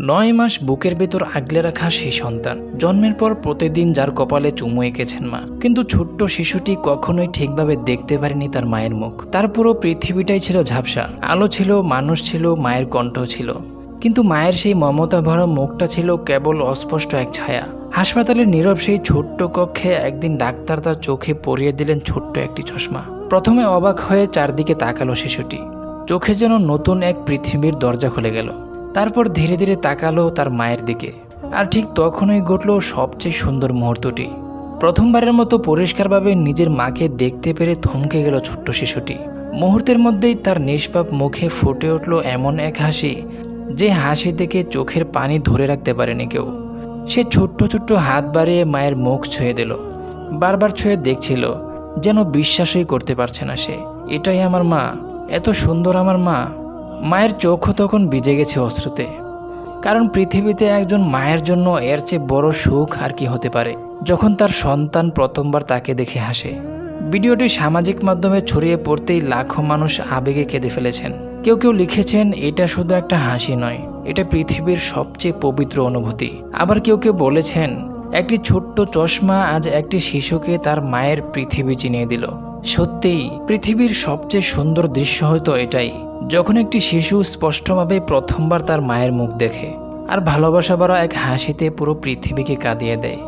৯ মাস বুকের ভেতর আগলে রাখা সেই সন্তান জন্মের পর প্রতিদিন যার কপালে চুমু এঁকেছেন মা, কিন্তু ছোট্ট শিশুটি কখনোই ঠিকভাবে দেখতে পারেনি তার মায়ের মুখ। তার পুরো পৃথিবীটাই ছিল ঝাপসা। আলো ছিল, মানুষ ছিল, মায়ের কণ্ঠ ছিল, কিন্তু মায়ের সেই মমতা ভরা মুখটা ছিল কেবল অস্পষ্ট এক ছায়া। হাসপাতালের নীরব সেই ছোট্ট কক্ষে একদিন ডাক্তার তার চোখে পরিয়ে দিলেন ছোট্ট একটি চশমা। প্রথমে অবাক হয়ে চারদিকে তাকালো শিশুটি, চোখে যেন নতুন এক পৃথিবীর দরজা খুলে গেল। তারপর ধীরে ধীরে তাকালো তার মায়ের দিকে, আর ঠিক তখনই ঘটল সবচেয়ে সুন্দর মুহূর্তটি। প্রথমবারের মতো পরিষ্কারভাবে নিজের মাকে দেখতে পেরে থমকে গেল ছোট্ট শিশুটি। মুহূর্তের মধ্যেই তার নিষ্পাপ মুখে ফুটে উঠল এমন এক হাসি, যে হাসি দেখে চোখের পানি ধরে রাখতে পারেনি কেউ। সে ছোট্ট ছোট্ট হাত বাড়িয়ে মায়ের মুখ ছুঁয়ে দিল, বারবার ছুঁয়ে দেখছিল, যেন বিশ্বাসই করতে পারছে না সে, এটাই আমার মা, এত সুন্দর আমার মা। মায়ের চোখও তখন ভিজে গেছে অশ্রুতে, কারণ পৃথিবীতে একজন মায়ের জন্য এর চেয়ে বড় সুখ আর কি হতে পারে, যখন তার সন্তান প্রথমবার তাকে দেখে হাসে। ভিডিওটি সামাজিক মাধ্যমে ছড়িয়ে পড়তেই লাখো মানুষ আবেগে কেঁদে ফেলেছেন। কেউ কেউ লিখেছেন এটা শুধু একটা হাসি নয়, এটা পৃথিবীর সবচেয়ে পবিত্র অনুভূতি। আবার কেউ কেউ বলেছেন একটি ছোট্ট চশমা আজ একটি শিশুকে তার মায়ের পৃথিবী চিনিয়ে দিল। সত্যিই পৃথিবীর সবচেয়ে সুন্দর দৃশ্য হয়তো এটাই, যখন একটি শিশু স্পষ্টভাবে প্রথমবার তার মায়ের মুখ দেখে, আর ভালোবাসা ভরা এক হাসিতে পুরো পৃথিবীকে কাঁদিয়ে দেয়।